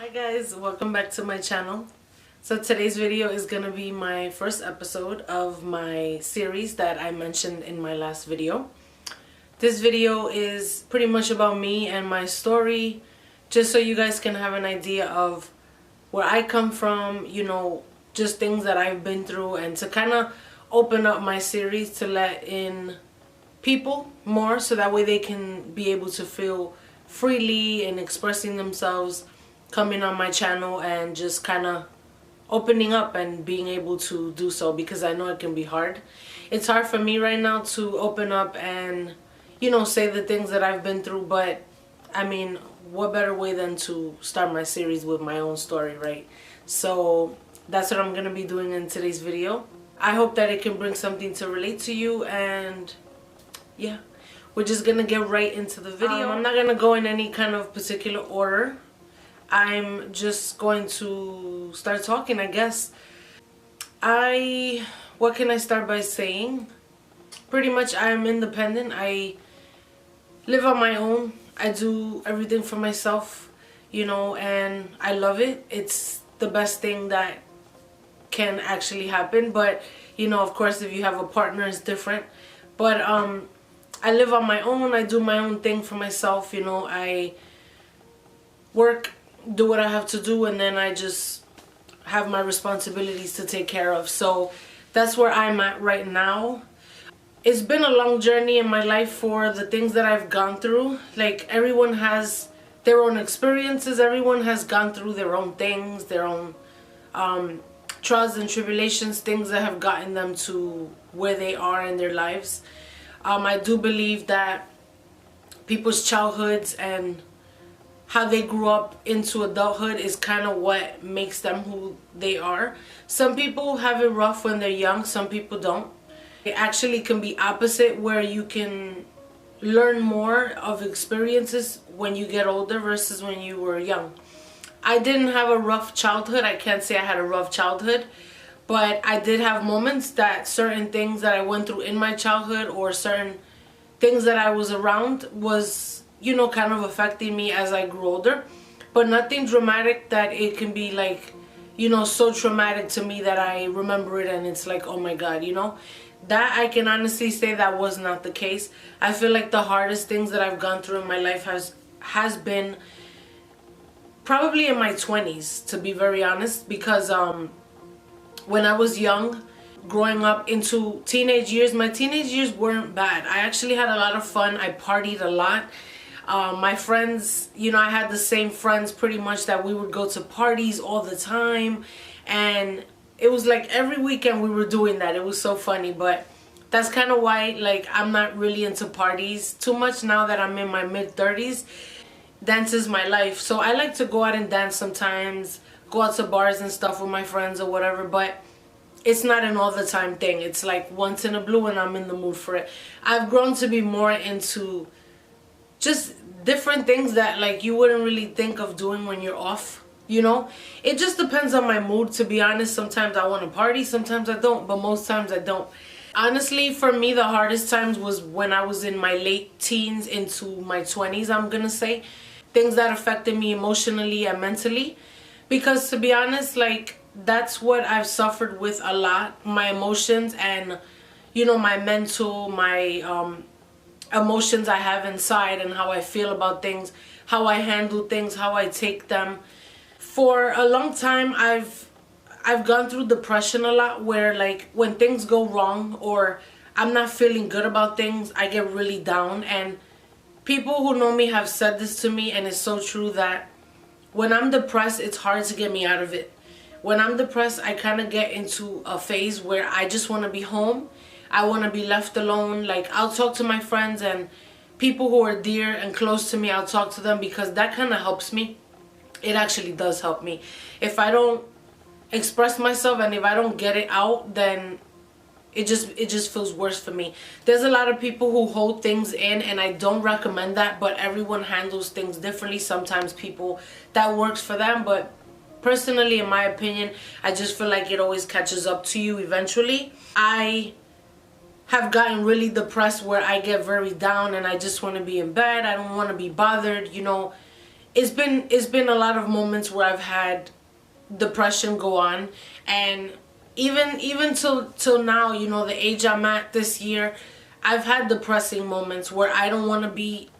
Hi guys, welcome back to my channel. So today's video is gonna be my first episode of my series that I mentioned in my last video. This video is pretty much about me and my story, just so you guys can have an idea of where I come from, you know, just things that I've been through, and to kind of open up my series to let in people more so that way they can be able to feel freely in expressing themselves, coming on my channel and just kind of opening up and being able to do so, because I know it can be hard. It's hard for me right now to open up and, you know, say the things that I've been through, but I mean, what better way than to start my series with my own story, right? So that's what I'm gonna be doing in today's video. I hope that it can bring something to relate to you, and yeah, we're just gonna get right into the video. I'm not gonna go in any kind of particular order. I'm just going to start talking, I guess. What can I start by saying? Pretty much I'm independent. I live on my own. I do everything for myself, you know, and I love it. It's the best thing that can actually happen. But, you know, of course, if you have a partner, it's different. But I live on my own. I do my own thing for myself, you know. I work, do what I have to do, and then I just have my responsibilities to take care of. So that's where I'm at right now. It's been a long journey in my life for the things that I've gone through. Like, everyone has their own experiences, everyone has gone through their own things, their own trials and tribulations, things that have gotten them to where they are in their lives. I do believe that people's childhoods and how they grew up into adulthood is kind of what makes them who they are. Some people have it rough when they're young, some people don't. It actually can be opposite, where you can learn more of experiences when you get older versus when you were young. I didn't have a rough childhood. I can't say I had a rough childhood, but I did have moments that certain things that I went through in my childhood, or certain things that I was around, was, you know, kind of affecting me as I grew older. But nothing dramatic that it can be like, you know, so traumatic to me that I remember it and it's like, oh my God, you know. That I can honestly say that was not the case. I feel like the hardest things that I've gone through in my life has been probably in my 20s, to be very honest, because when I was young, growing up into teenage years, my teenage years weren't bad. I actually had a lot of fun. I partied a lot. My friends, you know, I had the same friends pretty much, that we would go to parties all the time, and it was like every weekend we were doing that. It was so funny. But that's kind of why, like, I'm not really into parties too much now that I'm in my mid-30s. Dance is my life. So I like to go out and dance sometimes, go out to bars and stuff with my friends or whatever, but it's not an all the time thing. It's like once in a blue and I'm in the mood for it. I've grown to be more into just different things that, like, you wouldn't really think of doing when you're off, you know. It just depends on my mood, to be honest. Sometimes I want to party, sometimes I don't, but most times I don't. Honestly, for me, the hardest times was when I was in my late teens into my 20s, I'm gonna say. Things that affected me emotionally and mentally, because to be honest, like, that's what I've suffered with a lot. My emotions and, you know, my mental, my emotions I have inside, and how I feel about things, how I handle things, how I take them. For a long time, I've gone through depression a lot, where, like, when things go wrong or I'm not feeling good about things, I get really down. And people who know me have said this to me, and it's so true, that when I'm depressed, it's hard to get me out of it. When I'm depressed, I kind of get into a phase where I just want to be home. I want to be left alone. Like, I'll talk to my friends and people who are dear and close to me. I'll talk to them, because that kind of helps me. It actually does help me. If I don't express myself and if I don't get it out, then it just feels worse for me. There's a lot of people who hold things in, and I don't recommend that, but everyone handles things differently. Sometimes people, that works for them, but personally, in my opinion, I just feel like it always catches up to you eventually. I have gotten really depressed, where I get very down and I just want to be in bed. I don't want to be bothered, you know. it's been a lot of moments where I've had depression go on, and even till now, you know, the age I'm at this year, I've had depressing moments where I don't want to be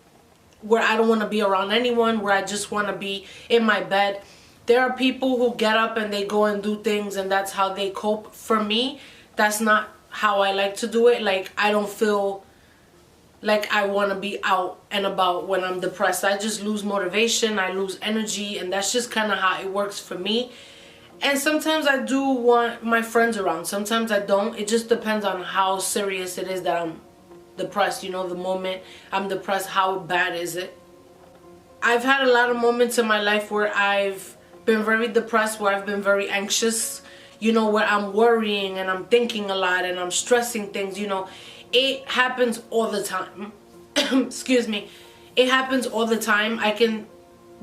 around anyone, where I just want to be in my bed. There are people who get up and they go and do things, and that's how they cope. For me, that's not how I like to do it. Like, I don't feel like I want to be out and about when I'm depressed. I just lose motivation, I lose energy, and that's just kind of how it works for me. And sometimes I do want my friends around, sometimes I don't. It just depends on how serious it is that I'm depressed. You know, the moment I'm depressed, how bad is it? I've had a lot of moments in my life where I've been very depressed, where I've been very anxious, you know, where I'm worrying and I'm thinking a lot and I'm stressing things, you know. It happens all the time. Excuse me. It happens all the time. I can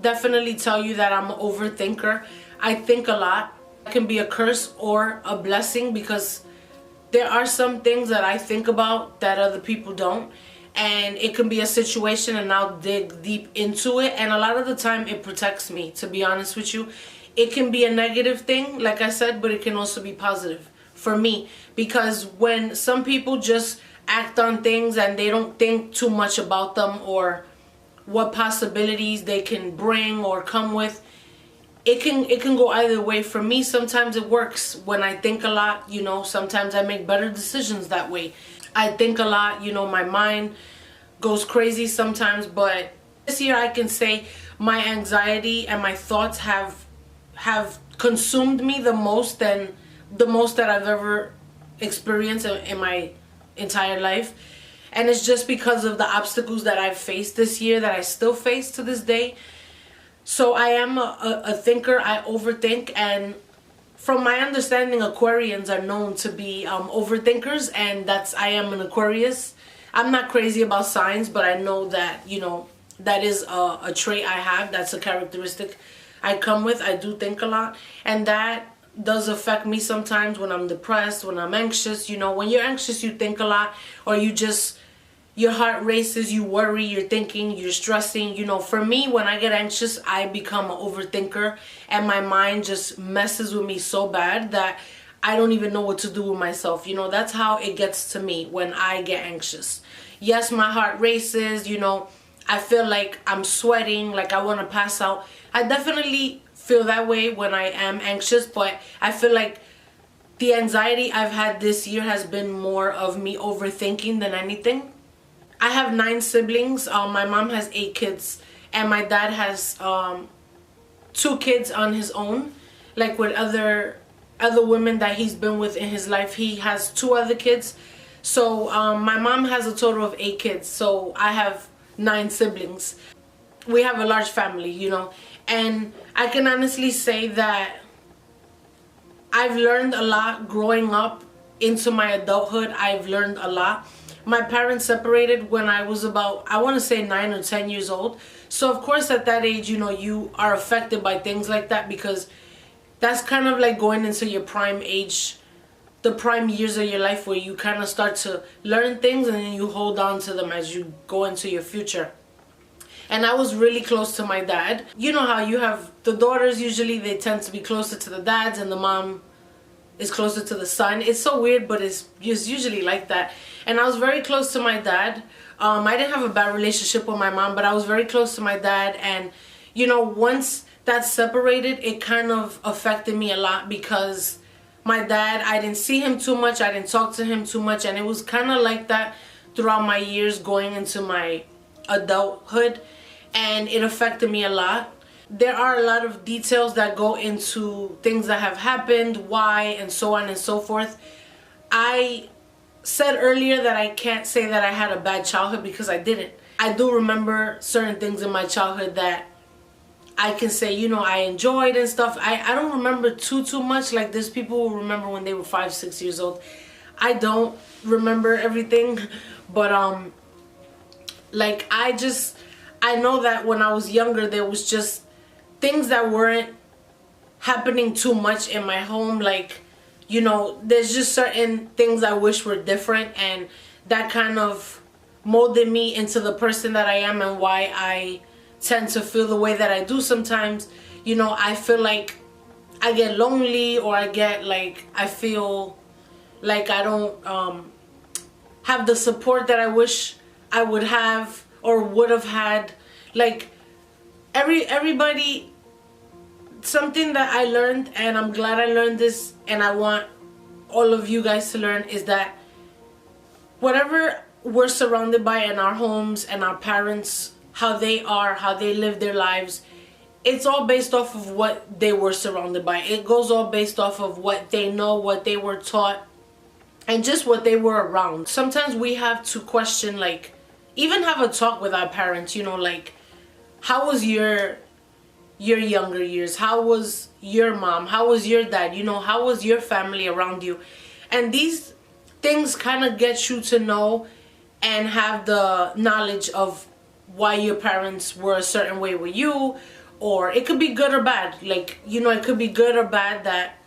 definitely tell you that I'm an overthinker. I think a lot. It can be a curse or a blessing, because there are some things that I think about that other people don't. And it can be a situation and I'll dig deep into it. And a lot of the time it protects me, to be honest with you. It can be a negative thing, like I said, but it can also be positive for me. Because when some people just act on things and they don't think too much about them or what possibilities they can bring or come with, it can go either way. For me, sometimes it works when I think a lot, you know. Sometimes I make better decisions that way. I think a lot, you know, my mind goes crazy sometimes. But this year I can say my anxiety and my thoughts have consumed me the most that I've ever experienced in my entire life. And it's just because of the obstacles that I've faced this year, that I still face to this day. So I am a thinker. I overthink, and from my understanding, Aquarians are known to be overthinkers, and I am an Aquarius. I'm not crazy about signs, but I know that, you know, that is a trait I have. That's a characteristic I come with. I do think a lot, and that does affect me sometimes when I'm depressed, when I'm anxious. You know, when you're anxious, you think a lot, or your heart races, you worry, you're thinking, you're stressing. You know, for me, when I get anxious, I become an overthinker, and my mind just messes with me so bad that I don't even know what to do with myself. You know, that's how it gets to me when I get anxious. Yes, my heart races, you know, I feel like I'm sweating, like I want to pass out. I definitely feel that way when I am anxious, but I feel like the anxiety I've had this year has been more of me overthinking than anything. I have 9 siblings. My mom has 8 kids, and my dad has 2 kids on his own, like with other women that he's been with in his life. He has 2 other kids. So my mom has a total of 8 kids. So I have 9 siblings. We have a large family, you know. And I can honestly say that I've learned a lot growing up into my adulthood. I've learned a lot. My parents separated when I was about, I want to say 9 or 10 years old. So of course at that age, you know, you are affected by things like that, because that's kind of like going into your prime age, the prime years of your life, where you kind of start to learn things and then you hold on to them as you go into your future. And I was really close to my dad. You know how you have the daughters, usually they tend to be closer to the dads, and the mom is closer to the son. It's so weird, but it's usually like that. And I was very close to my dad. I didn't have a bad relationship with my mom, but I was very close to my dad. And, you know, once that separated, it kind of affected me a lot, because my dad, I didn't see him too much. I didn't talk to him too much. And it was kind of like that throughout my years going into my adulthood. And it affected me a lot. There are a lot of details that go into things that have happened, why, and so on and so forth. I said earlier that I can't say that I had a bad childhood, because I didn't. I do remember certain things in my childhood that I can say, you know, I enjoyed and stuff. I don't remember too much. Like, there's people who remember when they were 5, 6 years old. I don't remember everything, but like I know that when I was younger, there was just things that weren't happening too much in my home. Like, you know, there's just certain things I wish were different, and that kind of molded me into the person that I am and why I tend to feel the way that I do sometimes, you know, I feel like I get lonely, or I get like, I feel like I don't have the support that I wish I would have or would have had. Like everybody, something that I learned, and I'm glad I learned this, and I want all of you guys to learn, is that whatever we're surrounded by in our homes and our parents, how they are, how they live their lives, it's all based off of what they were surrounded by. It goes all based off of what they know, what they were taught, and just what they were around. Sometimes we have to question, like, even have a talk with our parents, you know, like, how was your younger years? How was your mom? How was your dad? You know, how was your family around you? And these things kind of get you to know and have the knowledge of why your parents were a certain way with you. Or it could be good or bad. Like, you know, it could be good or bad that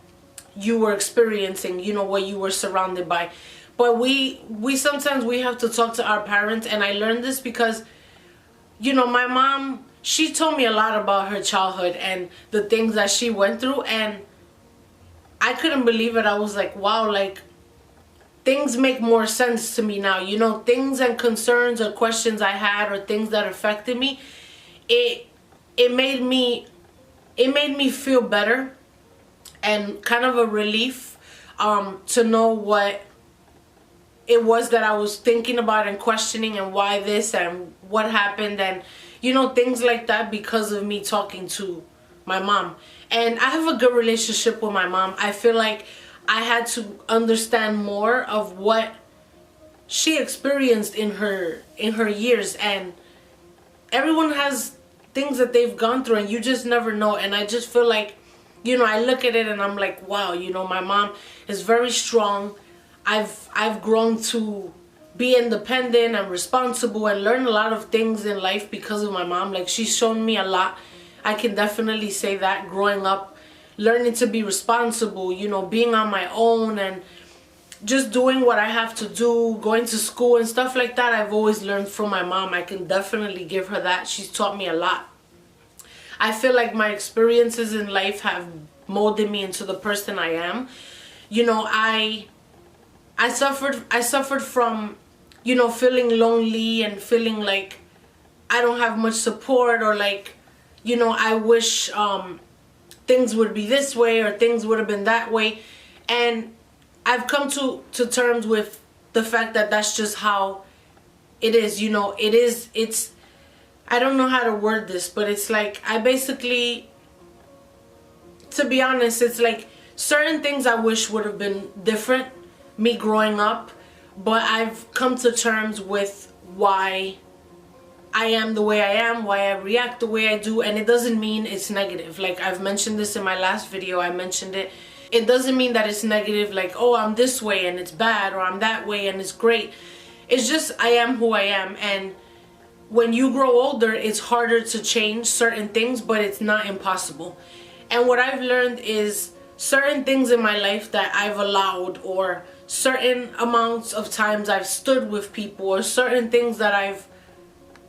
you were experiencing, you know, what you were surrounded by. But we sometimes we have to talk to our parents. And I learned this because, you know, my mom, she told me a lot about her childhood and the things that she went through. And I couldn't believe it. I was like, wow, like, things make more sense to me now. You know, things and concerns or questions I had or things that affected me, it made me feel better, and kind of a relief to know what it was that I was thinking about and questioning, and why this and what happened, and, you know, things like that, because of me talking to my mom. And I have a good relationship with my mom. I feel like I had to understand more of what she experienced in her years, and everyone has things that they've gone through, and you just never know. And I just feel like, you know, I look at it and I'm like, wow, you know, my mom is very strong. I've grown to be independent and responsible and learn a lot of things in life because of my mom. Like, she's shown me a lot. I can definitely say that, growing up, learning to be responsible, you know, being on my own and just doing what I have to do, going to school and stuff like that, I've always learned from my mom. I can definitely give her that. She's taught me a lot. I feel like my experiences in life have molded me into the person I am. You know, I suffered from, you know, feeling lonely and feeling like I don't have much support, or like, you know, I wish things would be this way or things would have been that way. And I've come to terms with the fact that that's just how it is. You know, it's, I don't know how to word this, but it's like, I basically, to be honest, it's like certain things I wish would have been different, me growing up, but I've come to terms with why I am the way I am, why I react the way I do, and it doesn't mean it's negative. Like, I've mentioned this in my last video, I mentioned it. It doesn't mean that it's negative, like, oh, I'm this way and it's bad, or I'm that way and it's great. It's just, I am who I am. And when you grow older, it's harder to change certain things, but it's not impossible. And what I've learned is certain things in my life that I've allowed, or certain amounts of times I've stood with people, or certain things that I've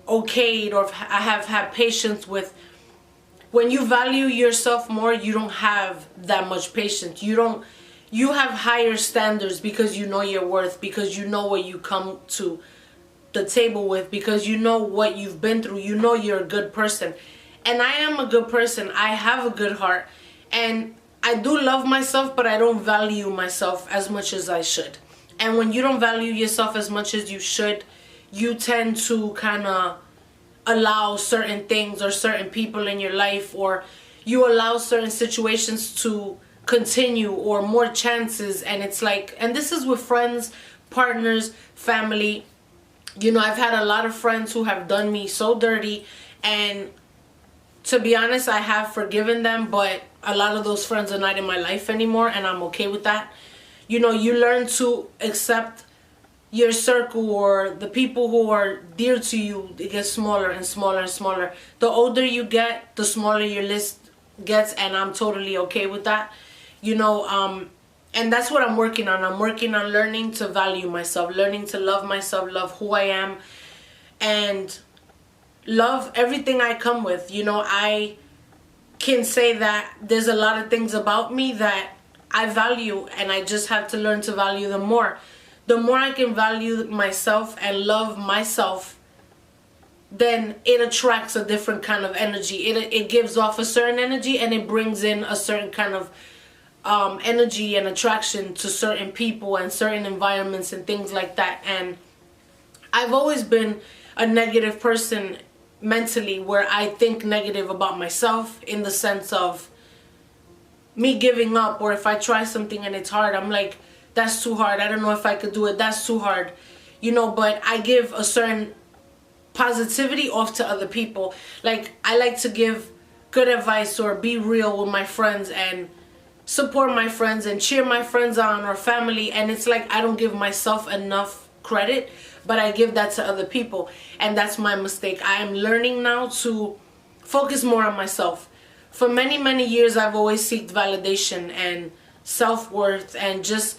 okayed or I have had patience with. When you value yourself more, you don't have that much patience. You have higher standards because you know your worth, because you know what you come to the table with, because you know what you've been through. You know you're a good person. And I am a good person. I have a good heart. And I do love myself, but I don't value myself as much as I should. And when you don't value yourself as much as you should, you tend to kind of allow certain things or certain people in your life, or you allow certain situations to continue, or more chances. And it's like, and this is with friends, partners, family. You know, I've had a lot of friends who have done me so dirty, and to be honest, I have forgiven them, but a lot of those friends are not in my life anymore, and I'm okay with that. You know, you learn to accept your circle, or the people who are dear to you. It gets smaller and smaller and smaller. The older you get, the smaller your list gets, and I'm totally okay with that. You know, and that's what I'm working on. I'm working on learning to value myself, learning to love myself, love who I am, and love everything I come with. You know, I can say that there's a lot of things about me that I value, and I just have to learn to value them more. The more I can value myself and love myself, then it attracts a different kind of energy. It gives off a certain energy, and it brings in a certain kind of energy and attraction to certain people and certain environments and things like that. And I've always been a negative person mentally, where I think negative about myself, in the sense of me giving up, or if I try something and it's hard, I'm like, that's too hard, I don't know if I could do it, that's too hard, you know. But I give a certain positivity off to other people. Like, I like to give good advice or be real with my friends and support my friends and cheer my friends on, or family. And it's like, I don't give myself enough credit, but I give that to other people, and that's my mistake. I am learning now to focus more on myself. For many years, I've always sought validation and self-worth, and just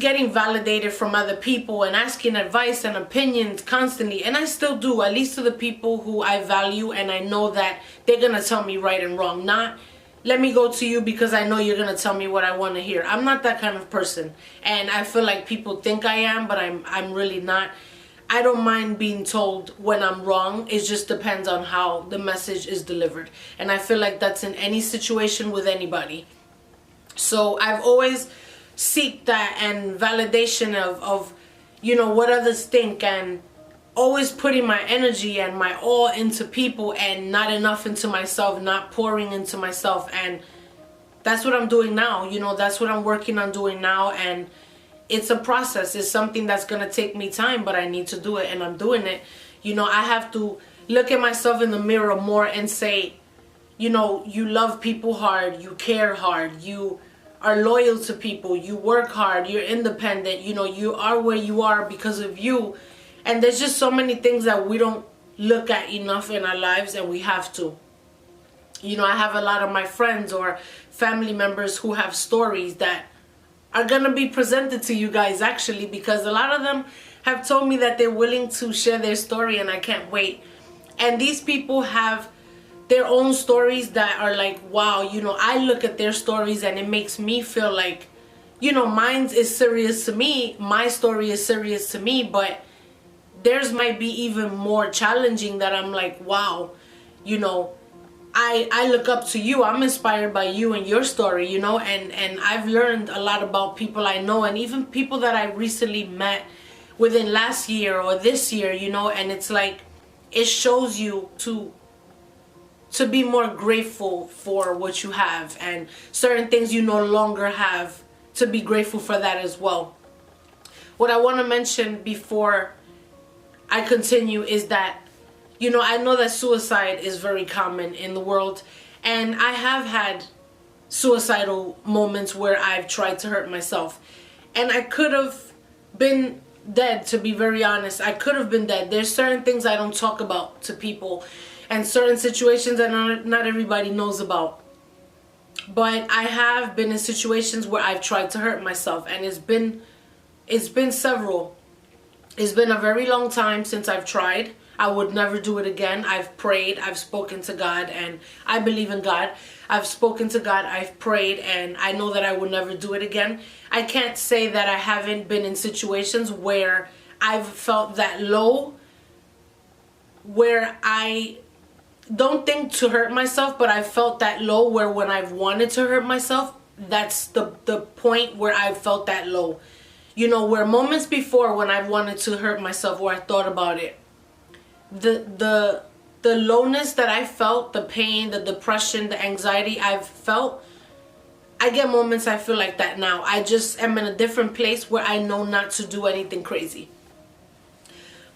getting validated from other people and asking advice and opinions constantly. And I still do, at least to the people who I value, and I know that they're gonna tell me right and wrong. Not, let me go to you because I know you're gonna tell me what I want to hear. I'm not that kind of person, and I feel like people think I am, but I'm really not. I don't mind being told when I'm wrong. It just depends on how the message is delivered, and I feel like that's in any situation with anybody. So I've always seek that and validation of you know, what others think, and always putting my energy and my all into people and not enough into myself, not pouring into myself. And that's what I'm doing now. You know, that's what I'm working on doing now, and it's a process. It's something that's gonna take me time, but I need to do it, and I'm doing it. You know, I have to look at myself in the mirror more and say, you know, you love people hard, you care hard, you are loyal to people, you work hard, you're independent, you know, you are where you are because of you. And there's just so many things that we don't look at enough in our lives, and we have to. You know, I have a lot of my friends or family members who have stories that are gonna be presented to you guys, actually, because a lot of them have told me that they're willing to share their story, and I can't wait. And these people have their own stories that are like, wow, you know, I look at their stories and it makes me feel like, you know, mine is serious to me, my story is serious to me, but theirs might be even more challenging, that I'm like, wow, you know, I look up to you, I'm inspired by you and your story, you know. And I've learned a lot about people I know, and even people that I recently met within last year or this year, you know. And it's like, it shows you to be more grateful for what you have, and certain things you no longer have, to be grateful for that as well. What I want to mention before I continue is that, you know, I know that suicide is very common in the world, and I have had suicidal moments where I've tried to hurt myself, and I could have been dead, to be very honest. I could have been dead. There's certain things I don't talk about to people, and certain situations that not everybody knows about. But I have been in situations where I've tried to hurt myself, and it's been several. It's been a very long time since I've tried. I would never do it again. I've prayed, I've spoken to God, and I believe in God. I've spoken to God, I've prayed, and I know that I would never do it again. I can't say that I haven't been in situations where I've felt that low, where I don't think to hurt myself, but I felt that low where when I've wanted to hurt myself, that's the point where I felt that low. You know, where moments before when I've wanted to hurt myself, where I thought about it, the lowness that I felt, the pain, the depression, the anxiety I've felt, I get moments I feel like that now. I just am in a different place where I know not to do anything crazy.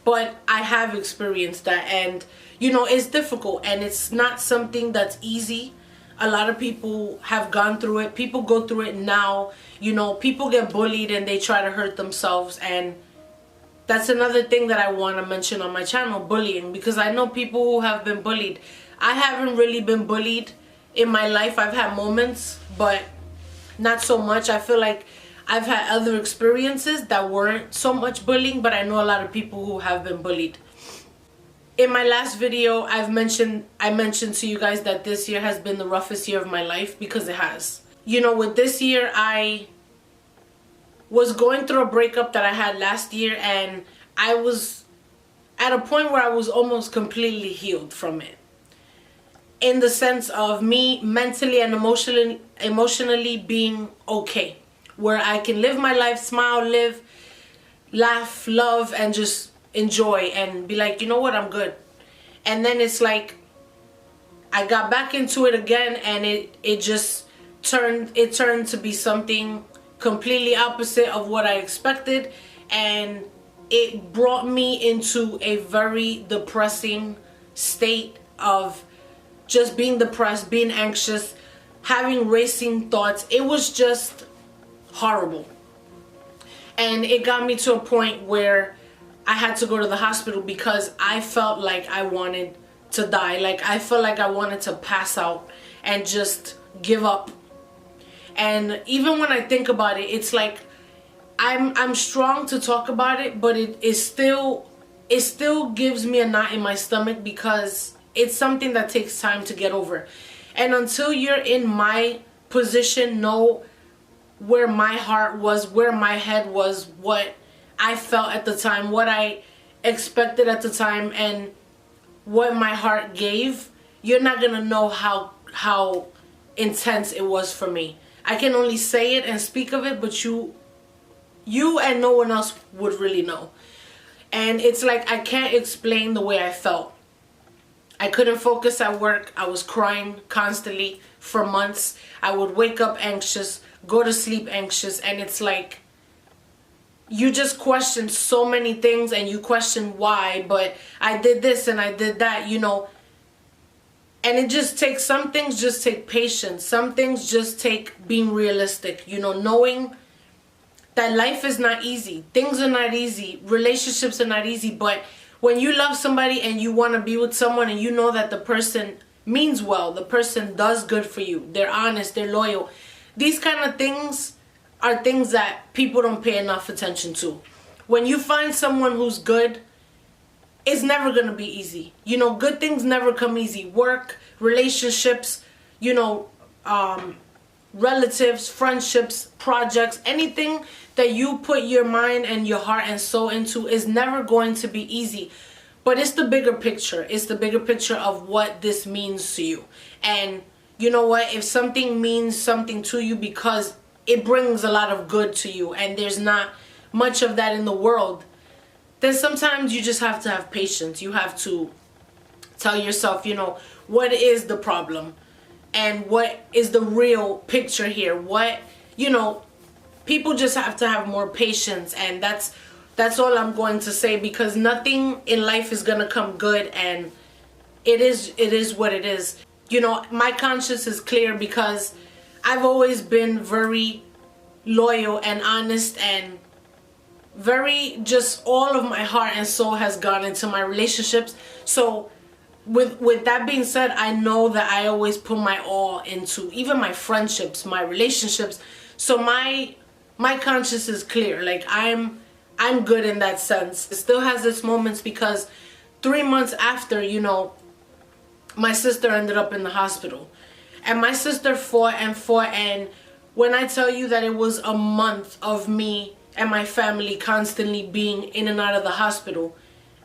But I have experienced that, and you know, it's difficult, and it's not something that's easy. A lot of people have gone through it. People go through it now. You know, people get bullied and they try to hurt themselves, and that's another thing that I want to mention on my channel, bullying, because I know people who have been bullied. I haven't really been bullied in my life. I've had moments, but not so much. I feel like I've had other experiences that weren't so much bullying, but I know a lot of people who have been bullied. In my last video, I mentioned to you guys that this year has been the roughest year of my life, because it has. You know, with this year, I was going through a breakup that I had last year, and I was at a point where I was almost completely healed from it. In the sense of me mentally and emotionally being okay. Where I can live my life, smile, live, laugh, love, and just enjoy and be like, you know what, I'm good. And then it's like I got back into it again, and it just turned to be something completely opposite of what I expected, and it brought me into a very depressing state of just being depressed, being anxious, having racing thoughts. It was just horrible. And it got me to a point where I had to go to the hospital because I felt like I wanted to die. Like I felt like I wanted to pass out and just give up. And even when I think about it, it's like I'm strong to talk about it, but it still gives me a knot in my stomach, because it's something that takes time to get over. And until you're in my position, know where my heart was, where my head was, what I felt at the time, what I expected at the time, and what my heart gave, you're not gonna know how intense it was for me. I can only say it and speak of it, but you and no one else would really know. And it's like I can't explain the way I felt. I couldn't focus at work. I was crying constantly for months. I would wake up anxious, go to sleep anxious, and it's like you just question so many things, and you question why, but I did this and I did that, you know. And it just takes, some things just take patience. Some things just take being realistic, you know, knowing that life is not easy. Things are not easy. Relationships are not easy. But when you love somebody and you want to be with someone, and you know that the person means well, the person does good for you, they're honest, they're loyal, these kind of things are things that people don't pay enough attention to. When you find someone who's good, it's never going to be easy. You know, good things never come easy. Work, relationships, you know, relatives, friendships, projects, anything that you put your mind and your heart and soul into is never going to be easy. But it's the bigger picture. It's the bigger picture of what this means to you. And you know what? If something means something to you because it brings a lot of good to you, and there's not much of that in the world, then sometimes you just have to have patience. You have to tell yourself, you know, what is the problem? And what is the real picture here? What, you know, people just have to have more patience. And that's all I'm going to say, because nothing in life is going to come good, and it is what it is. You know, my conscience is clear because I've always been very loyal and honest, and very, just all of my heart and soul has gone into my relationships. So with that being said, I know that I always put my all into even my friendships, my relationships. So my conscience is clear. Like I'm good in that sense. It still has its moments, because 3 months after, you know, my sister ended up in the hospital. And my sister fought and fought, and when I tell you that it was a month of me and my family constantly being in and out of the hospital,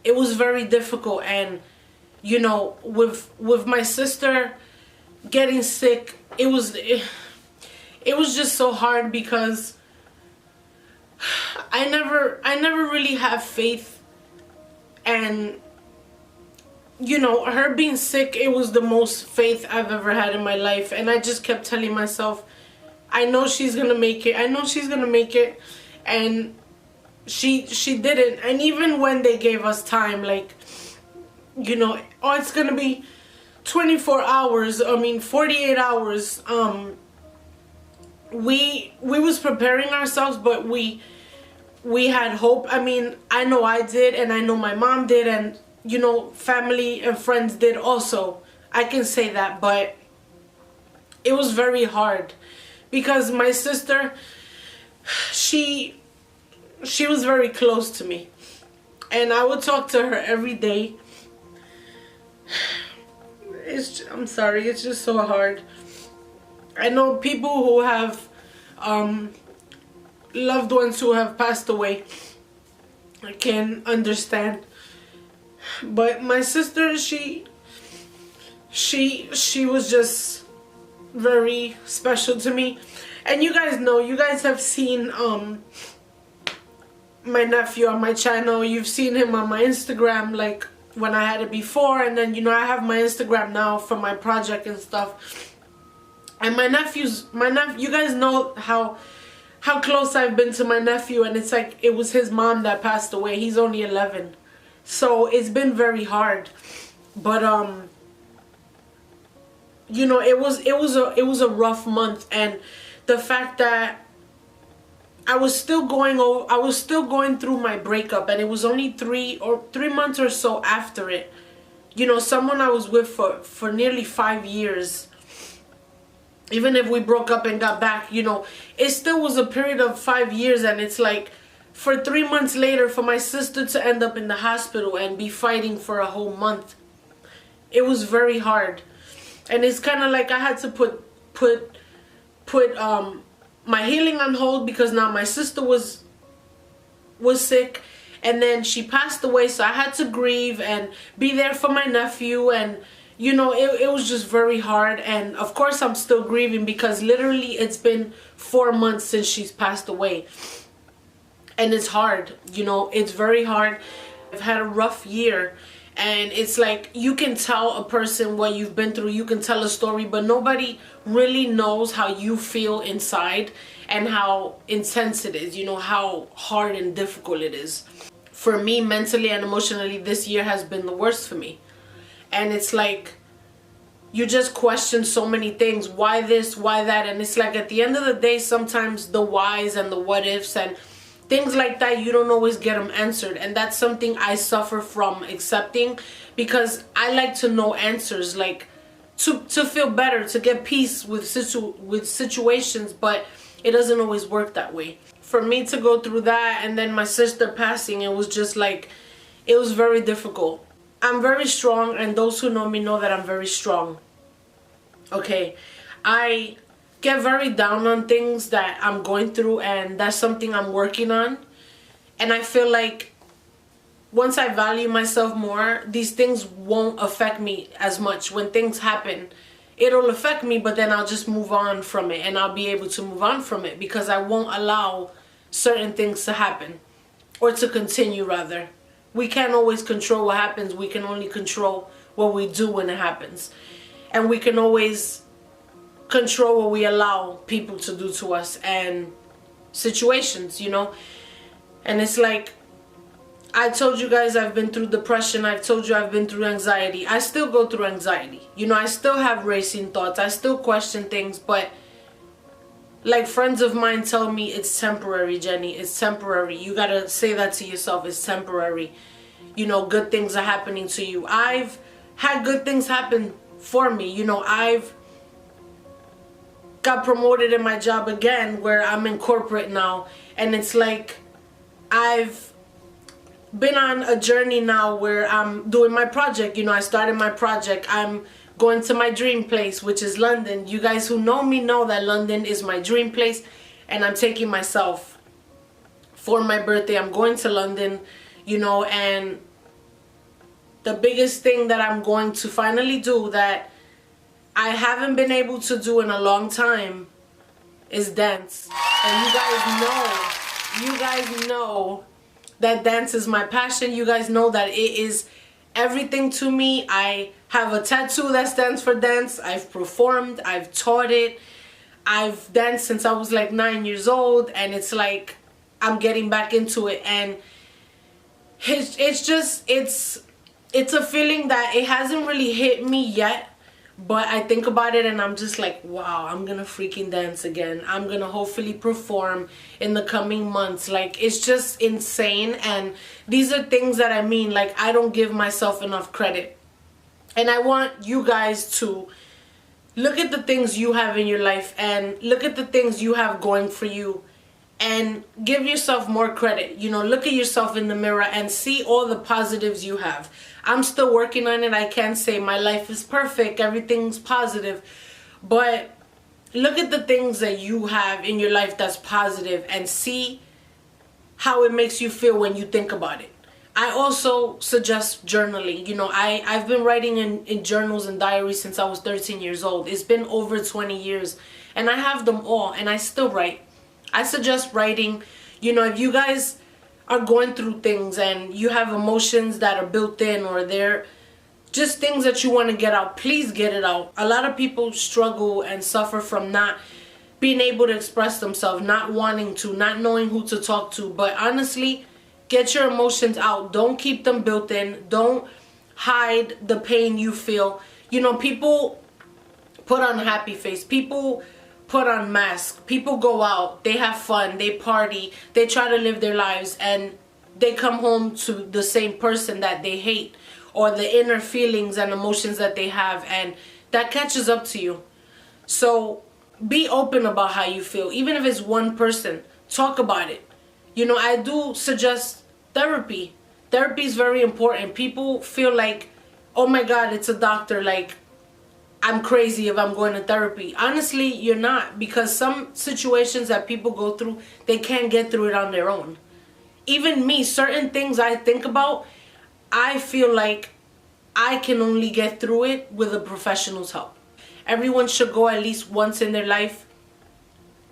it was very difficult. And you know, with my sister getting sick, it was just so hard, because I never really have faith. And you know, her being sick, it was the most faith I've ever had in my life. And I just kept telling myself, I know she's gonna make it. I know she's gonna make it. And she didn't. And even when they gave us time, like, you know, oh, it's gonna be 24 hours, 48 hours, we was preparing ourselves, but we had hope. I mean, I know I did, and I know my mom did, and you know, family and friends did also. I can say that. But it was very hard, because my sister, she was very close to me, and I would talk to her every day. I'm sorry, it's just so hard. I know people who have loved ones who have passed away. I can understand. But my sister, she was just very special to me. And you guys know, you guys have seen my nephew on my channel. You've seen him on my Instagram, like when I had it before, and then, you know, I have my Instagram now for my project and stuff. And my nephew, you guys know how close I've been to my nephew, and it's like it was his mom that passed away. He's only 11. So it's been very hard. But you know, it was a rough month, and the fact that I was still going through my breakup, and it was only 3 months or so after it. You know, someone I was with for nearly 5 years. Even if we broke up and got back, you know, it still was a period of 5 years, and it's like for 3 months later for my sister to end up in the hospital and be fighting for a whole month. It was very hard. And it's kind of like I had to put my healing on hold, because now my sister was sick, and then she passed away, so I had to grieve and be there for my nephew. And you know, it was just very hard. And of course I'm still grieving, because literally it's been 4 months since she's passed away, and it's hard. You know, it's very hard. I've had a rough year, and it's like you can tell a person what you've been through, you can tell a story, but nobody really knows how you feel inside and how intense it is, you know, how hard and difficult it is. For me, mentally and emotionally, this year has been the worst for me. And it's like you just question so many things. Why this, why that? And it's like at the end of the day, sometimes the whys and the what ifs and things like that, you don't always get them answered. And that's something I suffer from accepting, because I like to know answers, like to feel better, to get peace with situations, but it doesn't always work that way. For me to go through that, and then my sister passing, it was just like, it was very difficult. I'm very strong, and those who know me know that I'm very strong. Okay, I get very down on things that I'm going through, and that's something I'm working on. And I feel like once I value myself more, these things won't affect me as much. When things happen, it'll affect me, but then I'll just move on from it, and I'll be able to move on from it, because I won't allow certain things to happen, or to continue rather. We can't always control what happens. We can only control what we do when it happens. And we can always control what we allow people to do to us and situations, you know. And it's like, I told you guys I've been through depression. I've told you I've been through anxiety. I still go through anxiety. You know, I still have racing thoughts. I still question things, but like friends of mine tell me, it's temporary, Jenny. It's temporary. You gotta say that to yourself. It's temporary. You know, good things are happening to you. I've had good things happen for me. You know, I've got promoted in my job again, where I'm in corporate now. And it's like, I've been on a journey now where I'm doing my project. You know, I started my project. I'm going to my dream place, which is London. You guys who know me know that London is my dream place, and I'm taking myself for my birthday. I'm going to London, you know, and the biggest thing that I'm going to finally do that I haven't been able to do in a long time is dance. And you guys know that dance is my passion. You guys know that it is everything to me. I have a tattoo that stands for dance. I've performed, I've taught it, I've danced since I was like 9 years old, and it's like I'm getting back into it. And it's a feeling that it hasn't really hit me yet, but I think about it and I'm just like, wow, I'm gonna freaking dance again. I'm gonna hopefully perform in the coming months. Like, it's just insane. And these are things that I mean, like, I don't give myself enough credit. And I want you guys to look at the things you have in your life, and look at the things you have going for you, and give yourself more credit. You know, look at yourself in the mirror and see all the positives you have. I'm still working on it. I can't say my life is perfect, everything's positive, but look at the things that you have in your life that's positive and see how it makes you feel when you think about it. I also suggest journaling. You know, I've been writing in journals and diaries since I was 13 years old. It's been over 20 years and I have them all and I still write. I suggest writing. You know, if you guys are going through things and you have emotions that are built in, or they're just things that you want to get out, please get it out. A lot of people struggle and suffer from not being able to express themselves, not wanting to, not knowing who to talk to. But honestly, get your emotions out. Don't keep them built in. Don't hide the pain you feel. You know, people put on a happy face. People put on masks. People go out. They have fun. They party. They try to live their lives. And they come home to the same person that they hate, or the inner feelings and emotions that they have. And that catches up to you. So be open about how you feel. Even if it's one person, talk about it. You know, I do suggest therapy. Therapy is very important. People feel like, oh my God, it's a doctor. Like, I'm crazy if I'm going to therapy. Honestly, you're not, because some situations that people go through, they can't get through it on their own. Even me, certain things I think about, I feel like I can only get through it with a professional's help. Everyone should go at least once in their life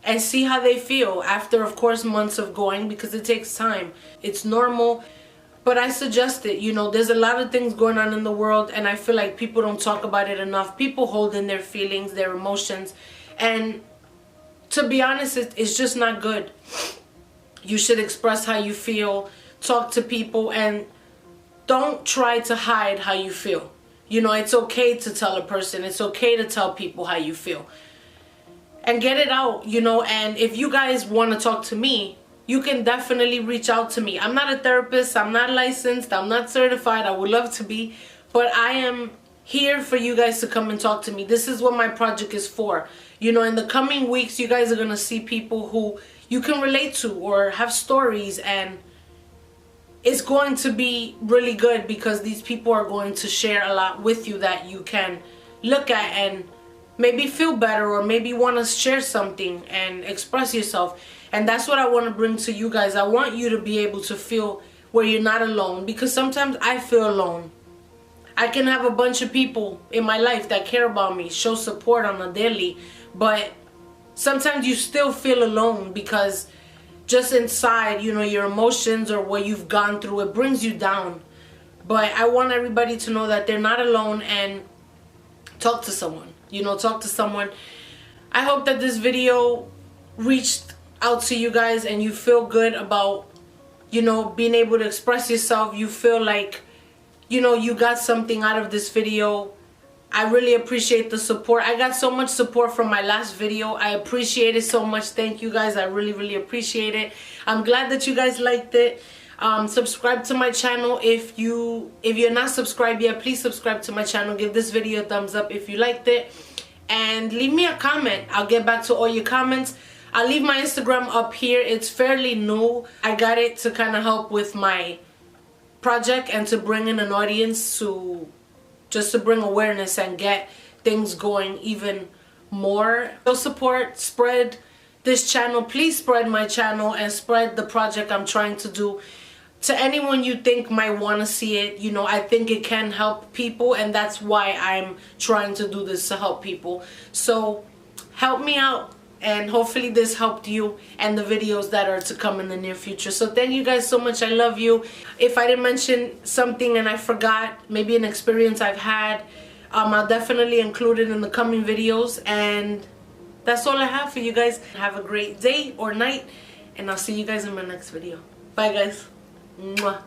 and see how they feel after, of course, months of going, because it takes time. It's normal, but I suggest it. You know, there's a lot of things going on in the world, and I feel like people don't talk about it enough. People hold in their feelings, their emotions, and to be honest, it's just not good. You should express how you feel, talk to people, and don't try to hide how you feel. You know, it's okay to tell a person. It's okay to tell people how you feel. And get it out, you know. And if you guys want to talk to me, you can definitely reach out to me. I'm not a therapist. I'm not licensed. I'm not certified. I would love to be. But I am here for you guys to come and talk to me. This is what my project is for. You know, in the coming weeks, you guys are going to see people who you can relate to or have stories, and it's going to be really good because these people are going to share a lot with you that you can look at and maybe feel better, or maybe want to share something and express yourself. And that's what I want to bring to you guys. I want you to be able to feel where you're not alone, because sometimes I feel alone. I can have a bunch of people in my life that care about me, show support on a daily, but sometimes you still feel alone because just inside, you know, your emotions or what you've gone through, it brings you down. But I want everybody to know that they're not alone, and talk to someone. You know, talk to someone. I hope that this video reached out to you guys and you feel good about, you know, being able to express yourself. You feel like, you know, you got something out of this video. I really appreciate the support. I got so much support from my last video. I appreciate it so much. Thank you guys. I really, really appreciate it. I'm glad that you guys liked it. Subscribe to my channel. If you're not subscribed yet, please subscribe to my channel. Give this video a thumbs up if you liked it, and leave me a comment. I'll get back to all your comments. I'll leave my Instagram up here. It's fairly new. I got it to kind of help with my project and to bring in an audience, to just to bring awareness and get things going even more. So support, spread this channel. Please spread my channel and spread the project I'm trying to do to anyone you think might want to see it. You know, I think it can help people, and that's why I'm trying to do this, to help people. So help me out, and hopefully this helped you and the videos that are to come in the near future. So thank you guys so much. I love you. If I didn't mention something and I forgot, maybe an experience I've had, I'll definitely include it in the coming videos. And that's all I have for you guys. Have a great day or night, and I'll see you guys in my next video. Bye guys. Mwah.